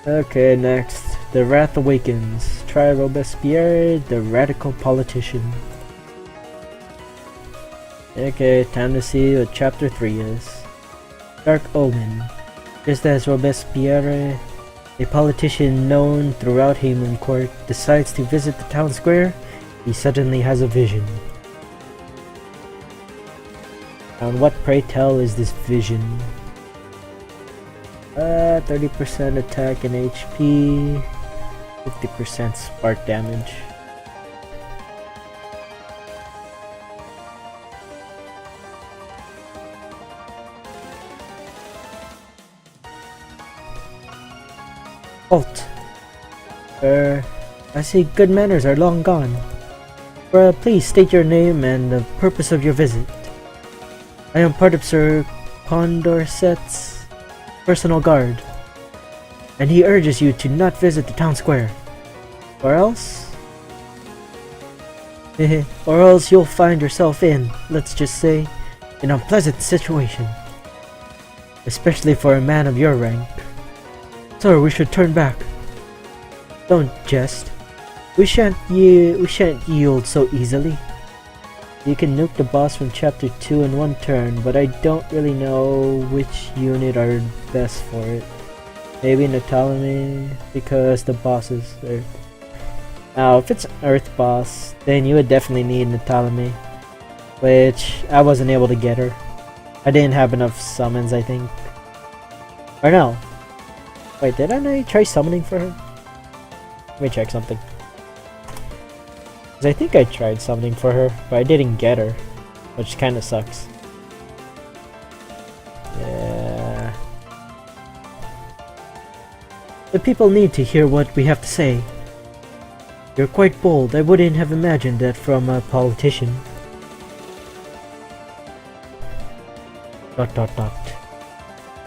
Okay, next. The Wrath Awakens. Try Robespierre, the radical politician. Okay, time to see what Chapter 3 is. Dark Omen. Just as Robespierre, a politician known throughout Hamelincourt, decides to visit the town square, he suddenly has a vision. And what, pray tell, is this vision? 30% attack and HP, 50% spark damage. Halt! I see good manners are long gone. Please state your name and the purpose of your visit. I am part of Sir Condorcet's personal guard, and he urges you to not visit the town square, or else you'll find yourself in, let's just say, an unpleasant situation, especially for a man of your rank. Sir, we should turn back. Don't jest. We shan't yield so easily. You can nuke the boss from Chapter 2 in one turn, but I don't really know which unit are best for it. Maybe Natalame, because the boss is Earth. Now, if it's an Earth boss, then you would definitely need Natalame, which I wasn't able to get her. I didn't have enough summons, I think. Or no. Wait, did I try summoning for her? Let me check something. I think I tried summoning for her, but I didn't get her, which kinda sucks. Yeah. The people need to hear what we have to say. You're quite bold. I wouldn't have imagined that from a politician. ...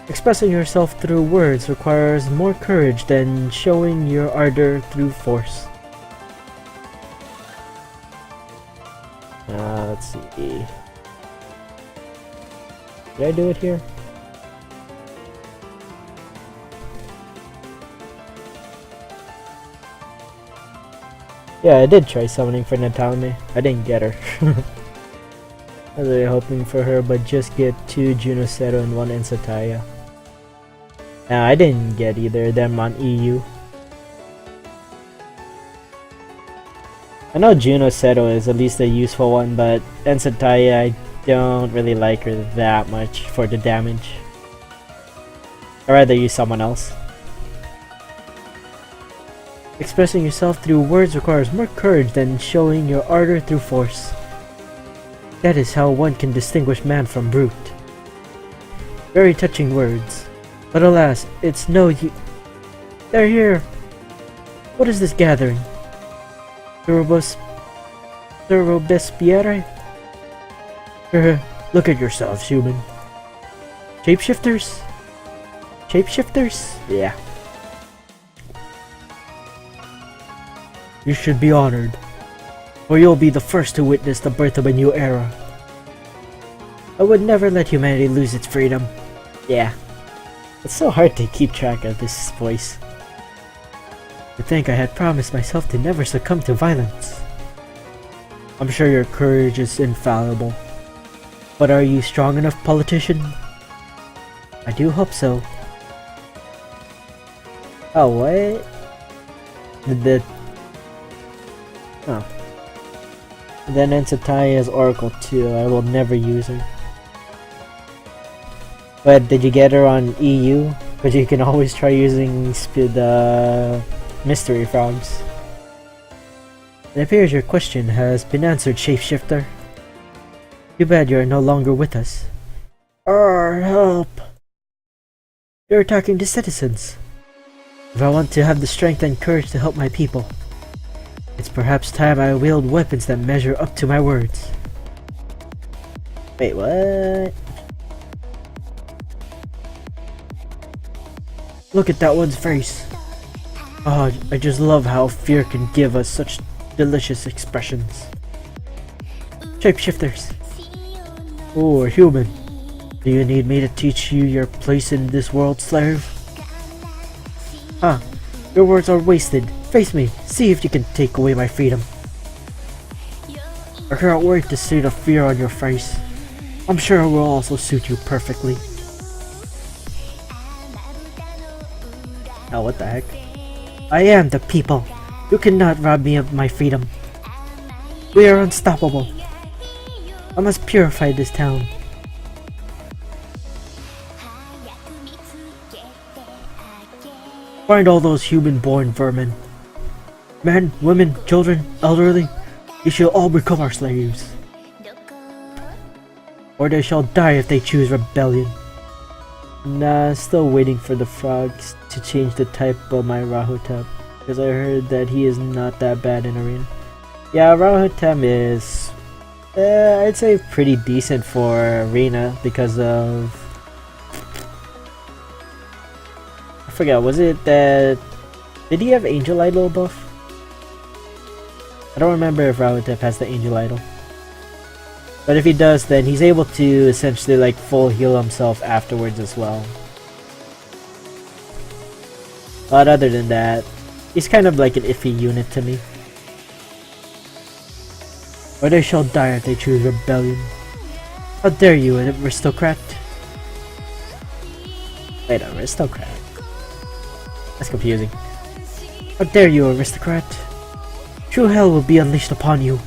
Expressing yourself through words requires more courage than showing your ardor through force. Let's see. Did I do it here? Yeah, I did try summoning for Natalame. I didn't get her. I was really hoping for her, but just get 2 Junocero and 1 Ensataya. I didn't get either of them on EU. I know Junocero is at least a useful one, but Ensataya, I don't really like her that much for the damage. I'd rather use someone else. Expressing yourself through words requires more courage than showing your ardor through force. That is how one can distinguish man from brute. Very touching words. But alas, it's no use. They're here! What is this gathering? Robespierre? Look at yourselves, human. Shapeshifters? Shapeshifters? Yeah. You should be honored, or you'll be the first to witness the birth of a new era. I would never let humanity lose its freedom. Yeah. It's so hard to keep track of this voice. I think I had promised myself to never succumb to violence. I'm sure your courage is infallible. But are you strong enough, politician? I do hope so. Oh, what? Oh. Then Ensataya is Oracle too. I will never use her. But did you get her on EU? Because you can always try using the mystery frogs. It appears your question has been answered, Shapeshifter. Too bad you are no longer with us. Help! You're attacking the citizens. If I want to have the strength and courage to help my people, it's perhaps time I wield weapons that measure up to my words. Wait, what? Look at that one's face. Oh, I just love how fear can give us such delicious expressions. Shapeshifters. Oh, a human. Do you need me to teach you your place in this world, slave? Huh. Your words are wasted. Face me. See if you can take away my freedom. I cannot wait to see the fear on your face. I'm sure it will also suit you perfectly. Oh, what the heck? I am the people. You cannot rob me of my freedom. We are unstoppable. I must purify this town. Find all those human-born vermin. Men, women, children, elderly, you shall all become our slaves. Or they shall die if they choose rebellion. Nah, still waiting for the frogs to change the type of my Rahotep, because I heard that he is not that bad in arena. Yeah, Rahotep is, I'd say pretty decent for arena because of, I forgot, was it that, did he have Angel Idol buff? I don't remember if Rahotep has the Angel Idol. But if he does, then he's able to essentially like full heal himself afterwards as well. But other than that, he's kind of like an iffy unit to me. Or they shall die if they choose rebellion. How dare you, an aristocrat? Wait, aristocrat? That's confusing. How dare you, aristocrat? True hell will be unleashed upon you.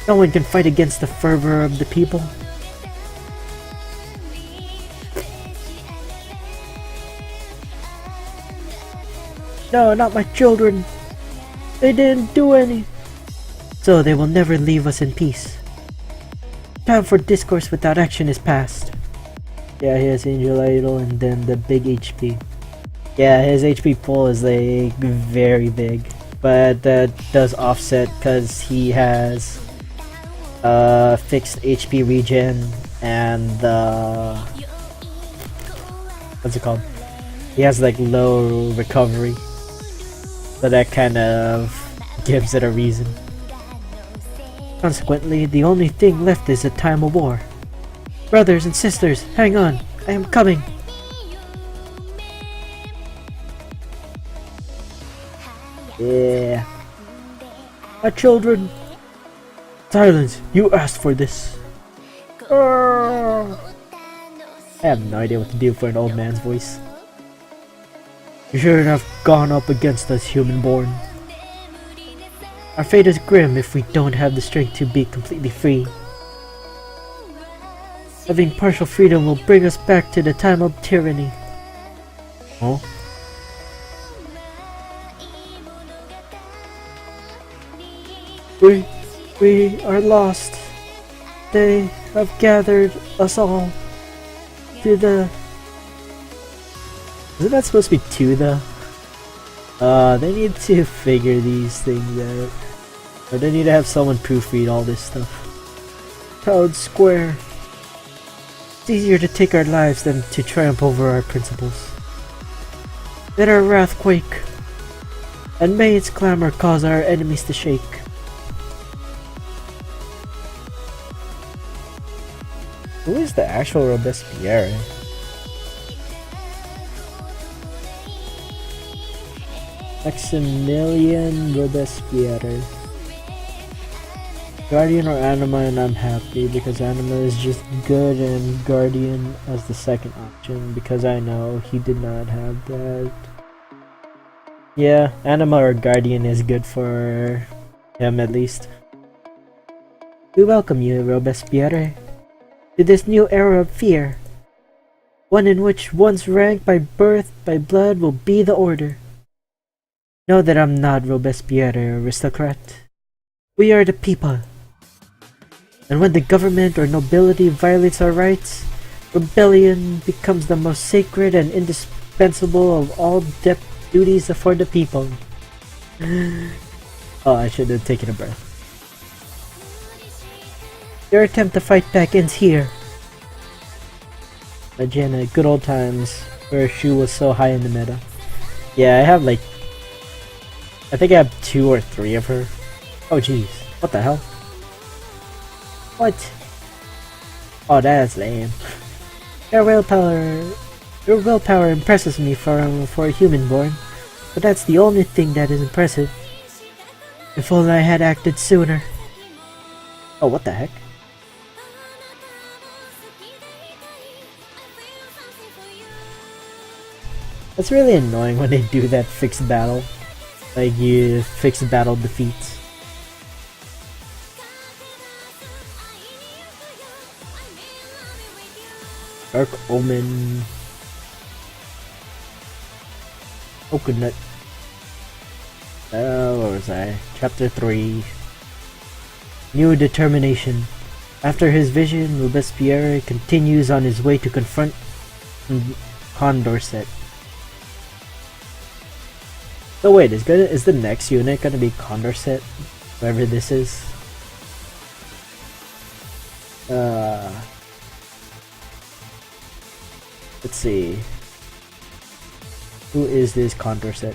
No one can fight against the fervor of the people. No, not my children. They didn't do any. So they will never leave us in peace. Time for discourse without action is past. Yeah, he has Angel Idol and then the big HP. Yeah, his HP pool is like very big. But that does offset because he has fixed HP regen and what's it called? He has like low recovery, so that kind of gives it a reason. Consequently, the only thing left is a time of war. Brothers and sisters, hang on, I am coming. Yeah. My children. Silence! You asked for this! I have no idea what to do for an old man's voice. You shouldn't have gone up against us, human-born. Our fate is grim if we don't have the strength to be completely free. Having partial freedom will bring us back to the time of tyranny. Oh? We are lost. They have gathered us all to the... Isn't that supposed to be to the? They need to figure these things out. Or they need to have someone proofread all this stuff. Proud square. It's easier to take our lives than to triumph over our principles. Let our wrath quake, and may its clamor cause our enemies to shake. Who is the actual Robespierre? Maximilian Robespierre. Guardian or Anima, and I'm happy because Anima is just good and Guardian as the second option because I know he did not have that. Yeah, Anima or Guardian is good for him at least. We welcome you, Robespierre, to this new era of fear, one in which one's rank by birth, by blood will be the order. Know that I'm not Robespierre, aristocrat. We are the people. And when the government or nobility violates our rights, rebellion becomes the most sacred and indispensable of all duties for the people. Oh, I should have taken a breath. Your attempt to fight back ends here. Again, good old times where Shu was so high in the meta. Yeah, I have like... I think I have 2 or 3 of her. Oh jeez, what the hell? What? Oh, that's lame. Your willpower Your willpower impresses me for a human-born, but that's the only thing that is impressive. If only I had acted sooner. Oh, what the heck? That's really annoying when they do that fixed battle. Like, you fixed battle defeats. Dark Omen. Coconut. Where was I? Chapter 3. New Determination. After his vision, Robespierre continues on his way to confront Condorcet. So wait, is the next unit gonna be Condorcet? Whoever this is? Let's see. Who is this Condorcet?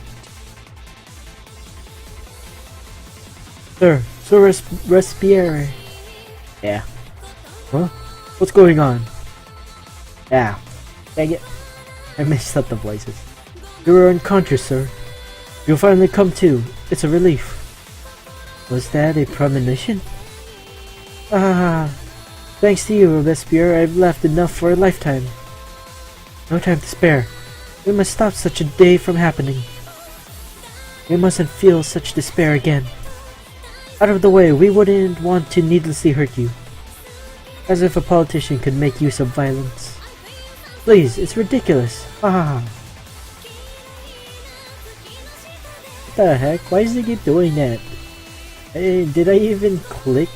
Sir Robespierre. Yeah. Huh? What's going on? Yeah. Dang it. I messed up the voices. You were unconscious, sir. You finally come to. It's a relief. Was that a premonition? Ah. Thanks to you, Robespierre, I've laughed enough for a lifetime. No time to spare. We must stop such a day from happening. We mustn't feel such despair again. Out of the way, we wouldn't want to needlessly hurt you. As if a politician could make use of violence. Please, it's ridiculous. Ah. What the heck? Why does he keep doing that? Hey, did I even click?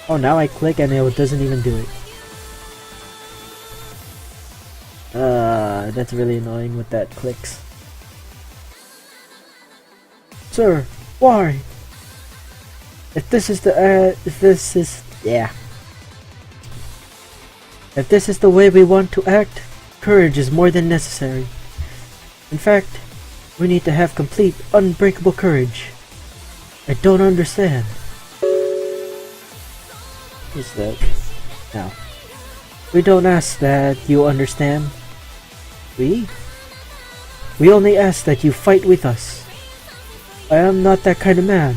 Oh, now I click and it doesn't even do it. That's really annoying with that clicks. Sir, why? If this is the way we want to act, courage is more than necessary. In fact, we need to have complete, unbreakable courage. I don't understand. What's that? No. We don't ask that you understand. We only ask that you fight with us. I am not that kind of man.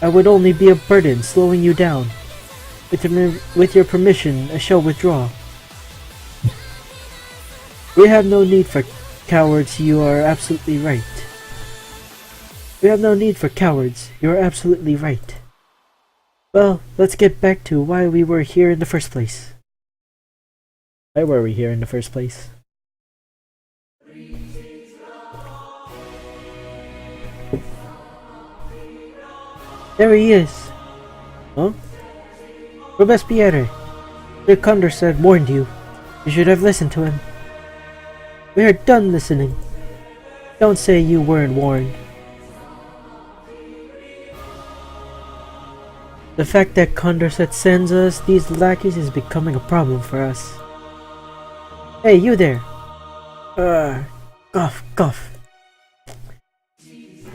I would only be a burden, slowing you down. With your permission, I shall withdraw. We have no need for cowards, you are absolutely right. We have no need for cowards, you are absolutely right. Well, let's get back to why we were here in the first place. Why were we here in the first place? There he is! Huh? Robespierre! The Condorcet warned you. You should have listened to him. We are done listening. Don't say you weren't warned. The fact that Condorcet sends us these lackeys is becoming a problem for us. Hey, you there! Cough, cough.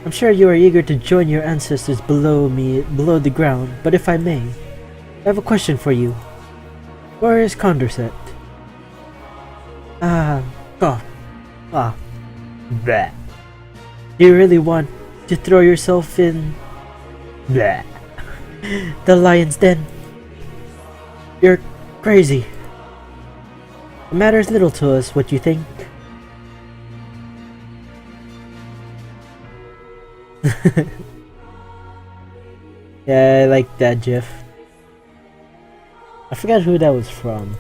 I'm sure you are eager to join your ancestors below the ground, but if I may, I have a question for you. Where is Condorcet? Cough. Bleh. Do you really want to throw yourself in bleh, the lion's den? You're crazy. It matters little to us what you think. Yeah, I like that gif. I forgot who that was from.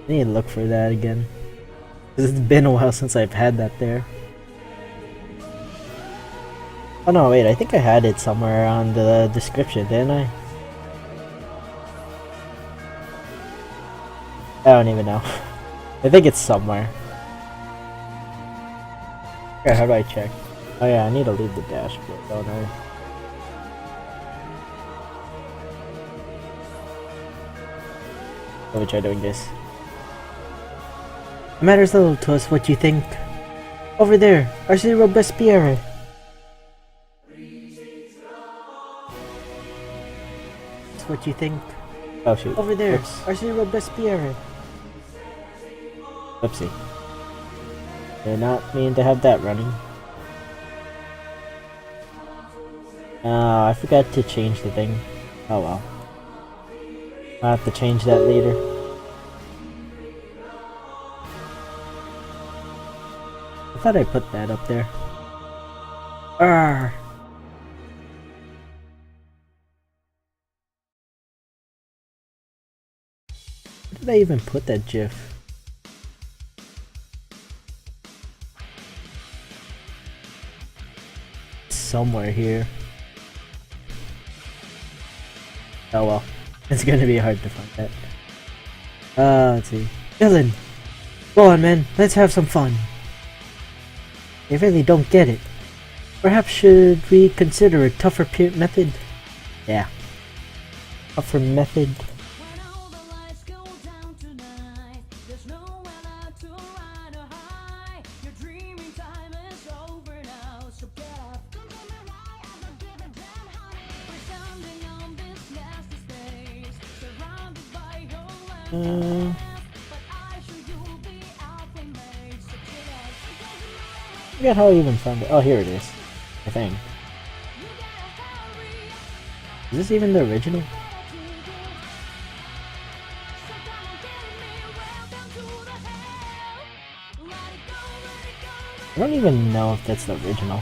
I need to look for that again. It's been a while since I've had that there. Oh no, wait, I think I had it somewhere on the description, didn't I? I don't even know. I think it's somewhere. Okay, how do I check? Oh yeah, I need to leave the dashboard, don't I? Let me try doing this. It matters little to us what you think. Over there, I see Robespierre. That's what you think. Oh shoot. Over there, I see Robespierre. Whoopsie. Did not mean to have that running. I forgot to change the thing. Oh well. I'll have to change that later. I thought I put that up there. Arrgh. Where did I even put that GIF? Somewhere here. Oh well. It's gonna be hard to find that. Let's see. Dylan! Go on, man. Let's have some fun. They really don't get it. Perhaps should we consider a tougher method? Yeah. Tougher method. I forget how I even found it. Oh, here it is. I think. Is this even the original? I don't even know if that's the original.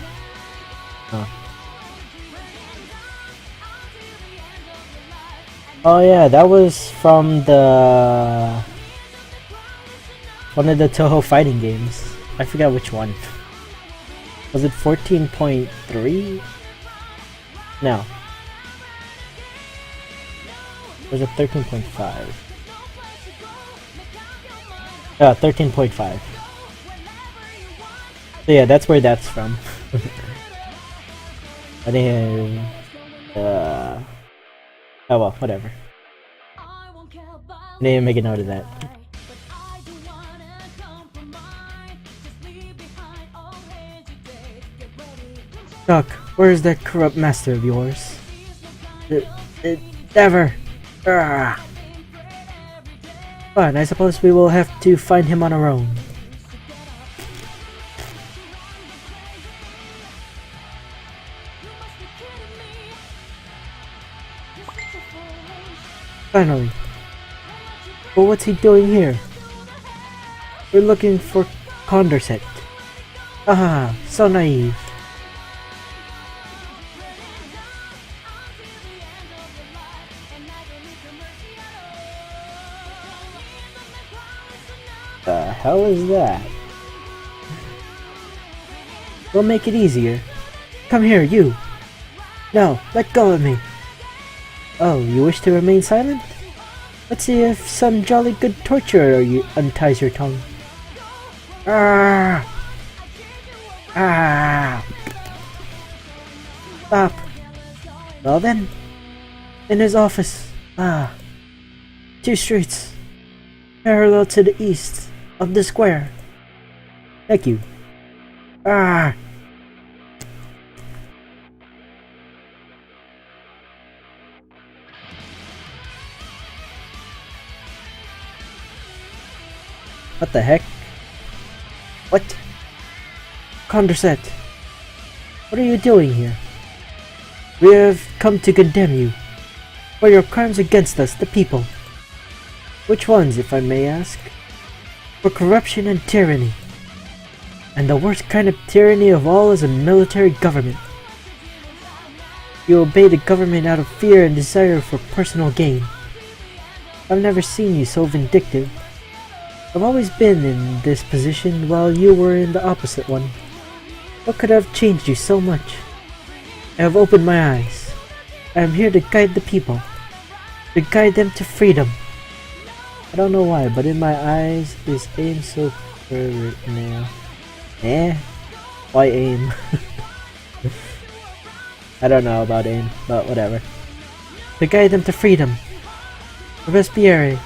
Huh. Oh yeah, that was from the one of the Toho fighting games. I forgot which one. Was it 14.3? No. Was it 13.5? 13.5. So yeah, that's where that's from. I didn't. Oh well, whatever. I didn't make a note of that. Chuck, where is that corrupt master of yours? Never! Fine, I suppose we will have to find him on our own. Finally. But what's he doing here? We're looking for Condorcet. Ah, so naive. The hell is that? We'll make it easier. Come here, you. No, let go of me. Oh, you wish to remain silent? Let's see if some jolly good torturer unties your tongue. Ah! Ah! Stop. Well then, in his office. Ah. 2 streets. Parallel to the east of the square. Thank you. Ah! What the heck? What? Condorcet, what are you doing here? We have come to condemn you for your crimes against us, the people. Which ones, if I may ask? For corruption and tyranny. And the worst kind of tyranny of all is a military government. You obey the government out of fear and desire for personal gain. I've never seen you so vindictive. I've always been in this position while you were in the opposite one. What could have changed you so much? I have opened my eyes. I am here to guide the people. To guide them to freedom. I don't know why, but in my eyes is aim so perfect now. Eh? Why aim? I don't know about aim, but whatever. To guide them to freedom. Robespierre,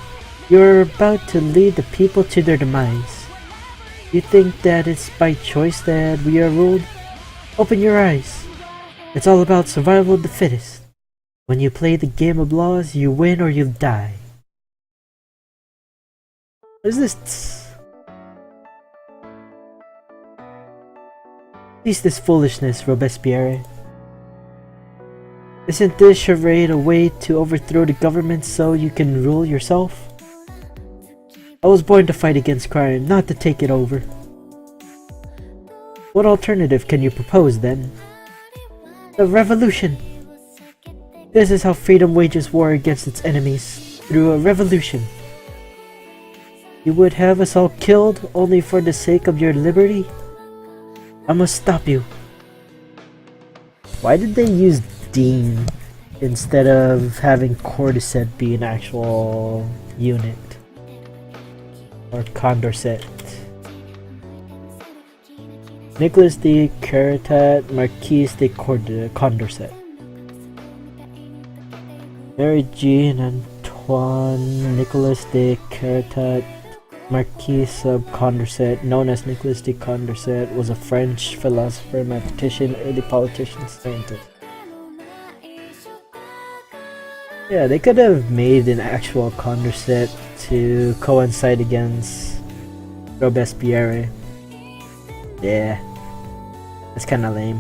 you're about to lead the people to their demise. You think that it's by choice that we are ruled? Open your eyes. It's all about survival of the fittest. When you play the game of laws, you win or you die. What is this? Cease this foolishness, Robespierre. Isn't this charade a way to overthrow the government so you can rule yourself? I was born to fight against crime, not to take it over. What alternative can you propose, then? The revolution! This is how freedom wages war against its enemies, through a revolution. You would have us all killed only for the sake of your liberty? I must stop you. Why did they use Dean instead of having Cordyceps be an actual unit? Or Condorcet? Nicholas de Caratat, Marquis de Condorcet. Mary Jean Antoine Nicholas de Caratat, Marquis of Condorcet, known as Nicholas de Condorcet, was a French philosopher, mathematician, early politician, scientist. Yeah, they could have made an actual Condorcet to coincide against Robespierre. Yeah, that's kinda lame.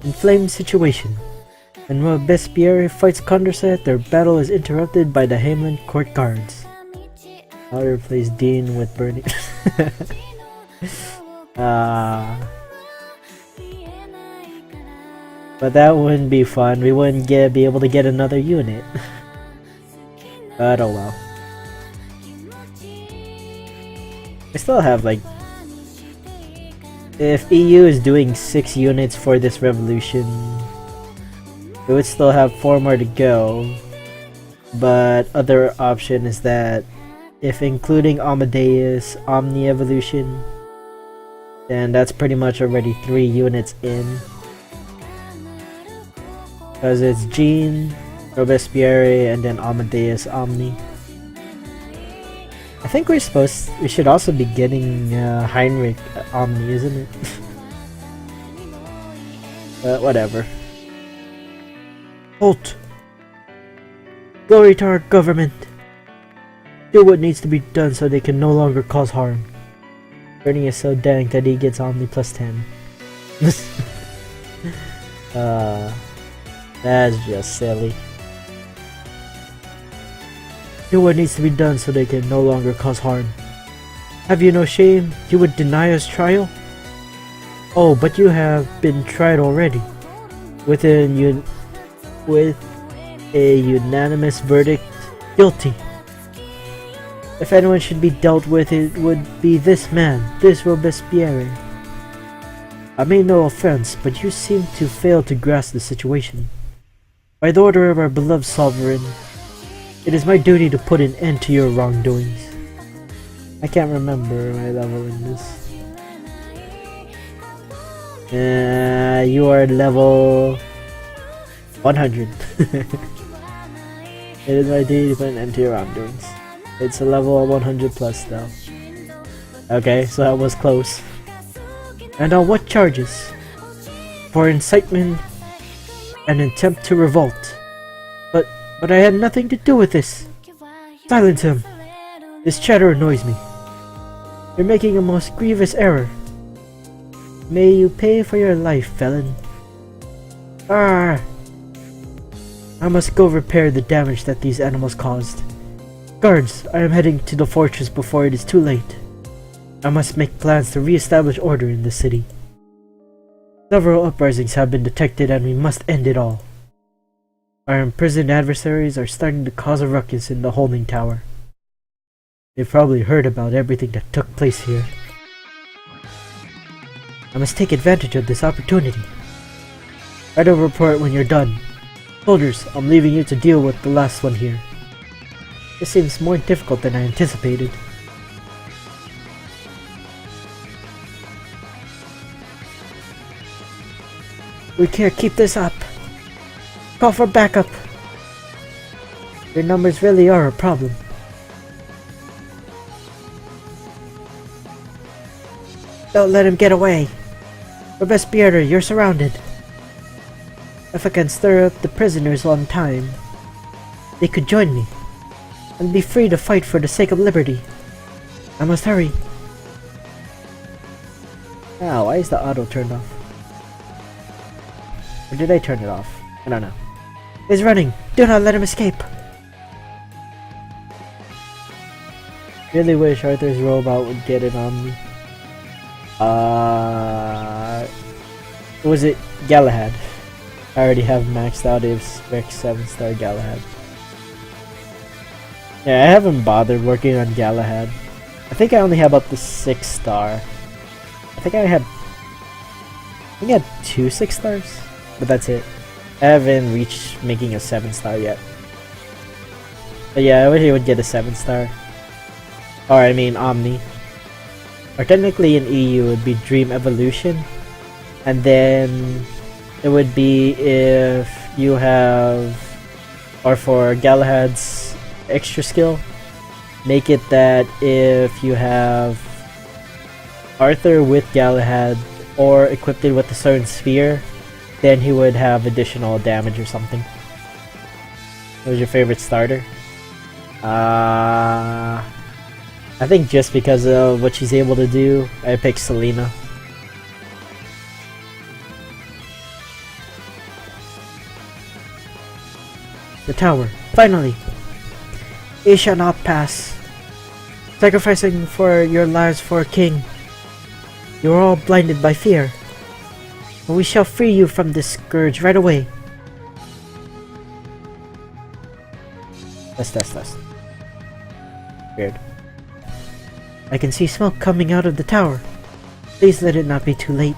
Inflamed situation. When Robespierre fights Condorcet, their battle is interrupted by the Hamelincourt guards. I'll replace Dean with Bernie. But that wouldn't be fun. We wouldn't be able to get another unit. But oh well. I still have like... If EU is doing 6 units for this revolution, it would still have 4 more to go. But other option is that if including Amadeus, Omni Evolution, then that's pretty much already 3 units in. Because it's Jean, Robespierre, and then Amadeus Omni. I think we should also be getting Heinrich Omni, isn't it? But whatever. Halt! Glory to our government! Do what needs to be done so they can no longer cause harm. Bernie is so dank that he gets Omni plus 10. That's just silly. Do what needs to be done so they can no longer cause harm. Have you no shame? You would deny us trial? Oh, but you have been tried already. With a unanimous verdict, guilty. If anyone should be dealt with, it would be this man, this Robespierre. I mean no offense, but you seem to fail to grasp the situation. By the order of our beloved sovereign, it is my duty to put an end to your wrongdoings. I can't remember my level in this. You are level 100. It is my duty to put an end to your wrongdoings. It's a level 100 plus though. Okay, so that was close. And on what charges? For incitement and attempt to revolt. But I had nothing to do with this. Silence him. This chatter annoys me. You're making a most grievous error. May you pay for your life, felon. I must go repair the damage that these animals caused. Guards, I am heading to the fortress before it is too late. I must make plans to re-establish order in the city. Several uprisings have been detected and we must end it all. Our imprisoned adversaries are starting to cause a ruckus in the holding tower. They've probably heard about everything that took place here. I must take advantage of this opportunity. Write a report when you're done. Soldiers, I'm leaving you to deal with the last one here. This seems more difficult than I anticipated. We can't keep this up. Call for backup. Your numbers really are a problem. Don't let him get away. Robespierre, you're surrounded. If I can stir up the prisoners on time, they could join me and be free to fight for the sake of liberty. I must hurry. Ah, why is the auto turned off? Or did I turn it off? I don't know. He's running! Do not let him escape! Really wish Arthur's robot would get it on me. Was it Galahad? I already have maxed out his Rex 7-star Galahad. Yeah, I haven't bothered working on Galahad. I think I only have up to 6-star. I think I had 2 6-stars, but that's it. I haven't reached making a 7-star yet. But yeah, I wish I would get a 7-star. Or I mean Omni. Or technically in EU it would be Dream Evolution. And then it would be if you have, or for Galahad's extra skill, make it that if you have Arthur with Galahad or equipped it with a certain sphere, then he would have additional damage or something. What was your favorite starter? I think just because of what she's able to do, I picked Selena. The tower, finally! It shall not pass. Sacrificing for your lives for a king. You are all blinded by fear. But we shall free you from this scourge right away. Test. Weird. I can see smoke coming out of the tower. Please let it not be too late.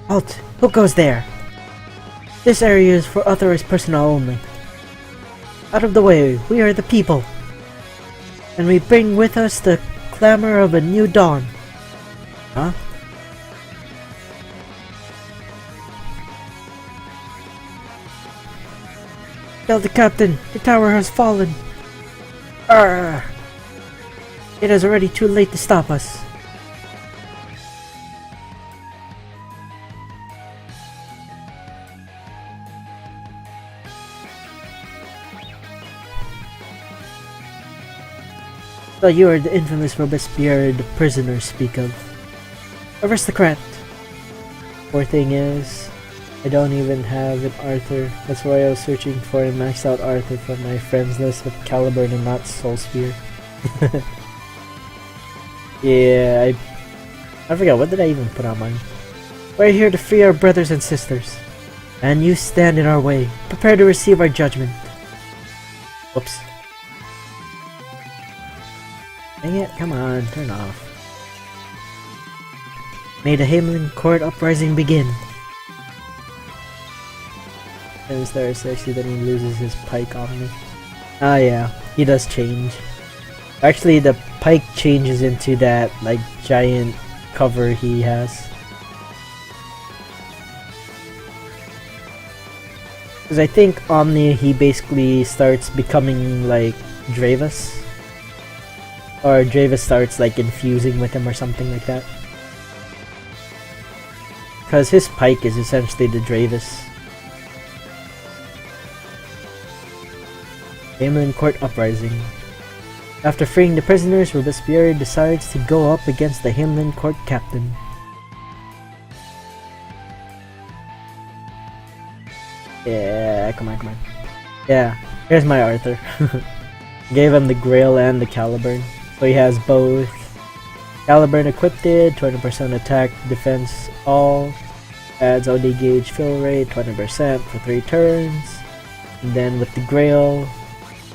Halt! Who goes there? This area is for authorized personnel only. Out of the way, we are the people. And we bring with us the clamor of a new dawn. Huh? Tell the captain, the tower has fallen. Arrgh! It is already too late to stop us. So you are the infamous Robespierre the prisoners speak of. Aristocrat! Poor thing is, I don't even have an Arthur. That's why I was searching for a maxed out Arthur from my friends list with Caliburn and not Soul Spear. Yeah, I forgot, what did I even put on mine? We're here to free our brothers and sisters. And you stand in our way. Prepare to receive our judgment. Whoops. Dang it, come on, turn off. May the Hamelincourt uprising begin. And there's actually that he loses his pike on me. Ah yeah, he does change. Actually, the pike changes into that, like, giant cover he has. Because I think Omni, he basically starts becoming like Dravis. Or Dravis starts like infusing with him or something like that. Because his pike is essentially the Dravis. Hamelincourt uprising. After freeing the prisoners, Robespierre decides to go up against the Hamelincourt captain. Yeah, come on. Yeah, here's my Arthur. Gave him the Grail and the Caliburn. So he has both. Caliburn equipped it, 20% attack, defense, all. Adds OD gauge fill rate, 20% for 3 turns. And then with the Grail,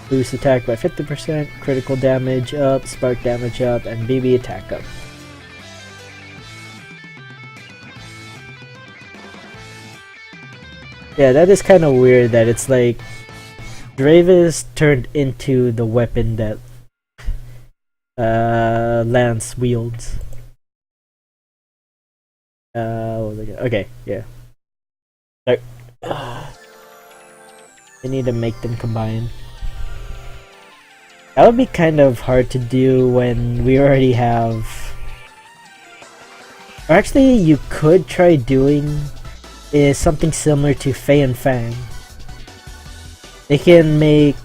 boost attack by 50%, critical damage up, spark damage up, and BB attack up. Yeah, that is kind of weird that it's like Dravis turned into the weapon that Lance wields. Okay, yeah. I need to make them combine. That would be kind of hard to do when we already have... Or actually, you could try doing is something similar to Fei and Fang. They can make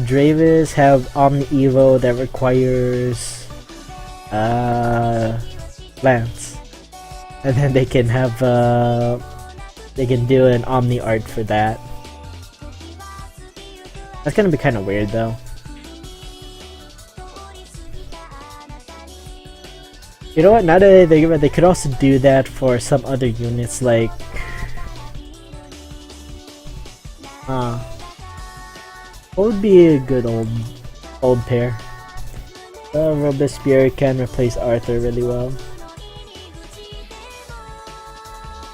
Dravis have Omni Evo that requires Lance. And then they can have they can do an Omni art for that. That's gonna be kinda weird though. You know what, now that I think about it, they could also do that for some other units like what would be a good old pair? Robespierre can replace Arthur really well.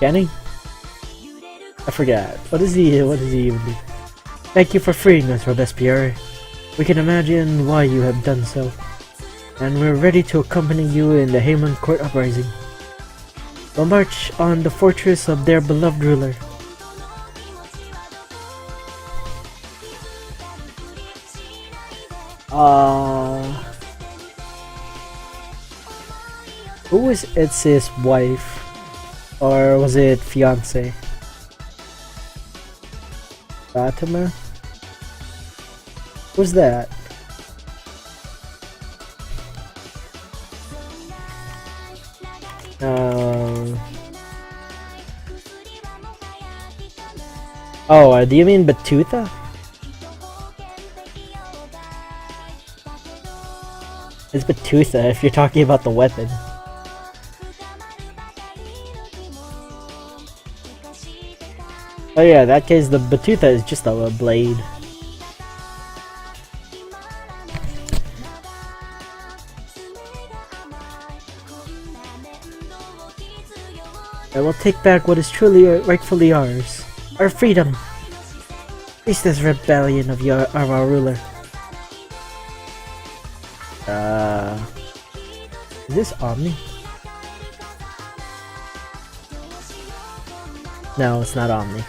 Can he? I forgot. What does he even do? Thank you for freeing us, Robespierre. We can imagine why you have done so. And we're ready to accompany you in the Hamelincourt uprising. We'll march on the fortress of their beloved ruler. Who was Ezio's wife? Or was it fiance? Fatima? Who's that? Oh, do you mean Batuta? It's Batuta if you're talking about the weapon. Oh yeah, in that case the Batuta is just a blade. I will take back what is truly rightfully ours. Our freedom! Face this rebellion of our ruler. Is this Omni? No, it's not Omni.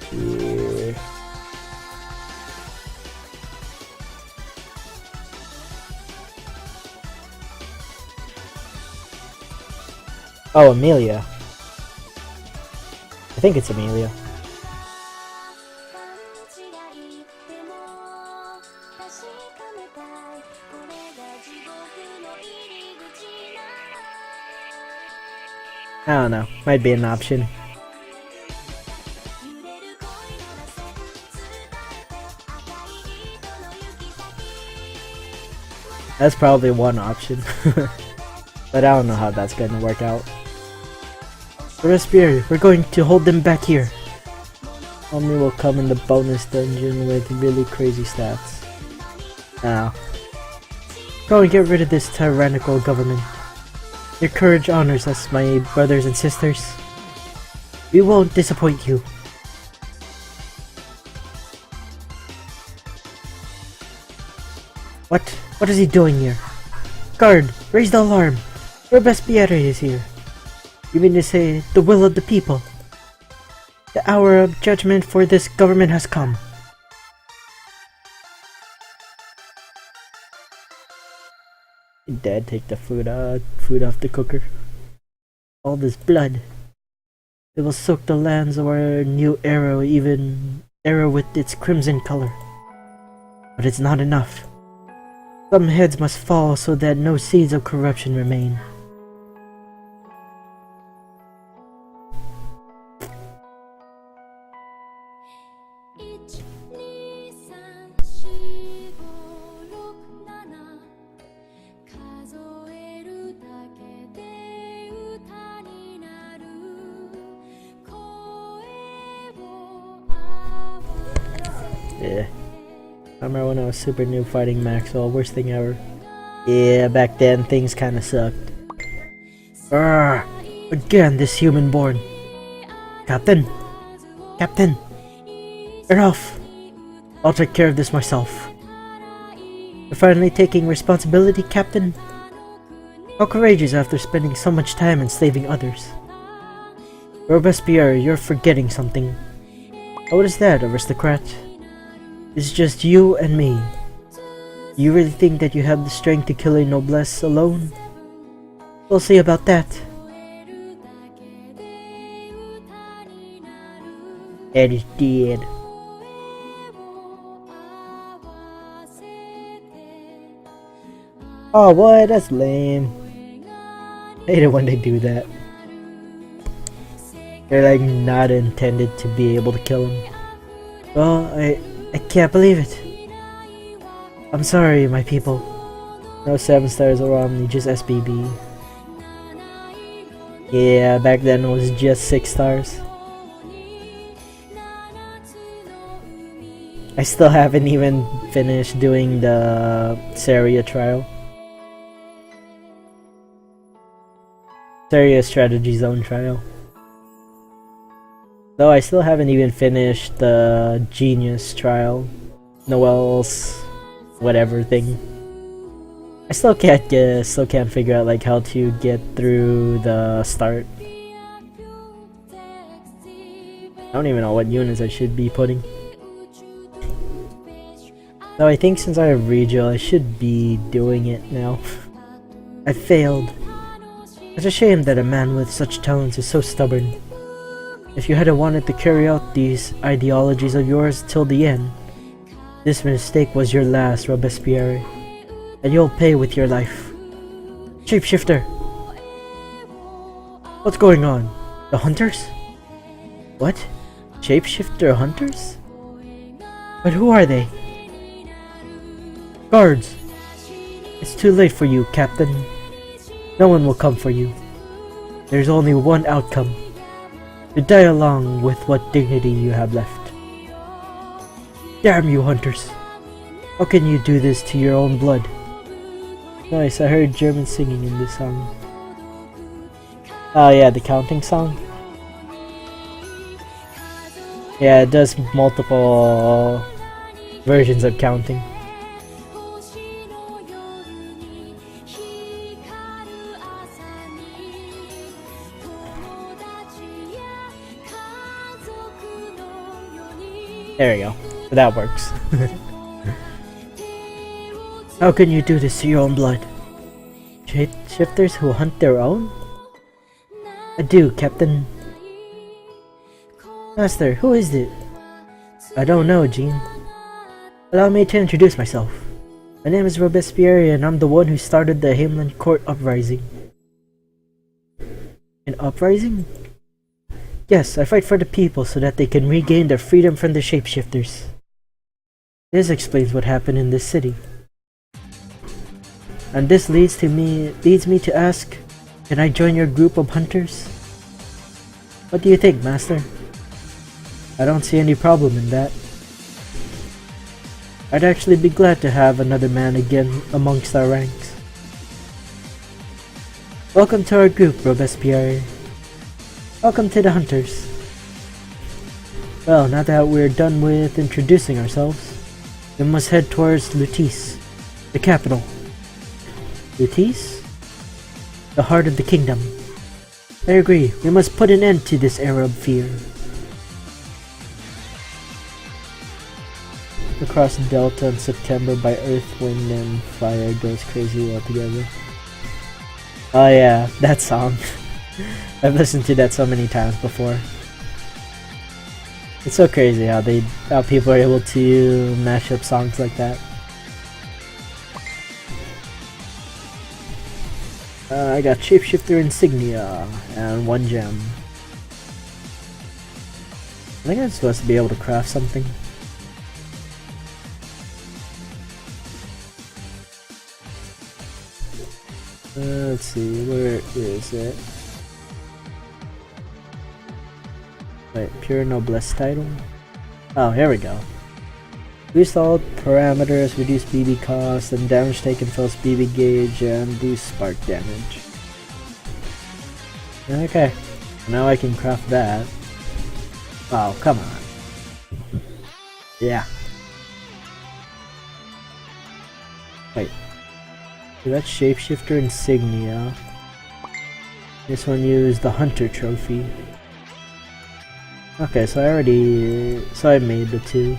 Here. Oh, Amelia. I think it's Amelia. I don't know. Might be an option. That's probably one option. But I don't know how that's going to work out. Robespierre, we're going to hold them back here. Omni will come in the bonus dungeon with really crazy stats. Now, go and get rid of this tyrannical government. Your courage honors us, my brothers and sisters. We won't disappoint you. What is he doing here? Guard, raise the alarm. Robespierre is here. You mean to say the will of the people? The hour of judgment for this government has come. Dad, take the food off the cooker. All this blood. It will soak the lands of our new era, even era with its crimson color. But it's not enough. Some heads must fall so that no seeds of corruption remain. Yeah. I remember when I was super new fighting Maxwell, worst thing ever. Yeah, back then things kinda sucked. Arrgh! Again, this human born. Captain! Captain! Enough! I'll take care of this myself. You're finally taking responsibility, Captain? How courageous after spending so much time enslaving others. Robespierre, you're forgetting something. Oh, what is that, aristocrat? It's just you and me. You really think that you have the strength to kill a noblesse alone? We'll see about that. Ed is dead. Oh, what? That's lame. I hate it when they do that. They're like not intended to be able to kill him. Well, I can't believe it. I'm sorry, my people. No 7 stars or Omni, just SBB. Yeah, back then it was just 6 stars. I still haven't even finished doing the Saria trial. Saria Strategy Zone trial. Though I still haven't even finished the Genius trial. Noel's whatever thing. I still can't figure out like how to get through the start. I don't even know what units I should be putting. Though I think since I have Regil, I should be doing it now. I failed. It's a shame that a man with such talents is so stubborn. If you hadn't wanted to carry out these ideologies of yours till the end, this mistake was your last, Robespierre, and you'll pay with your life. Shapeshifter! What's going on? The hunters? What? Shapeshifter hunters? But who are they? Guards! It's too late for you, Captain. No one will come for you. There's only one outcome. To die along with what dignity you have left. Damn you, hunters! How can you do this to your own blood? Nice, I heard German singing in this song. Oh yeah, the counting song? Yeah, it does multiple versions of counting. There we go. So that works. How can you do this to your own blood? Shifters who hunt their own? I do, Captain. Master, who is it? I don't know, Jean. Allow me to introduce myself. My name is Robespierre and I'm the one who started the Hamelincourt uprising. An uprising? Yes, I fight for the people so that they can regain their freedom from the shapeshifters. This explains what happened in this city. And this leads me to ask, can I join your group of hunters? What do you think, Master? I don't see any problem in that. I'd actually be glad to have another man again amongst our ranks. Welcome to our group, Robespierre. Welcome to the hunters. Well, now that we're done with introducing ourselves, we must head towards Lutis, the capital. Lutis? The heart of the kingdom. I agree, we must put an end to this era of fear. Across Delta in September by Earth, Wind, and Fire goes crazy altogether. Oh yeah, that song. I've listened to that so many times before. It's so crazy how people are able to mash up songs like that. I got Shapeshifter Insignia and 1 gem. I think I'm supposed to be able to craft something. Let's see, where is it? Wait, pure noblesse title? Oh, here we go. Boost all parameters, reduce BB cost, and damage taken fills BB gauge, and boost spark damage. Okay, now I can craft that. Oh, come on. Yeah. Wait. So that's Shapeshifter Insignia. This one used the Hunter Trophy. Okay, so I made the 2.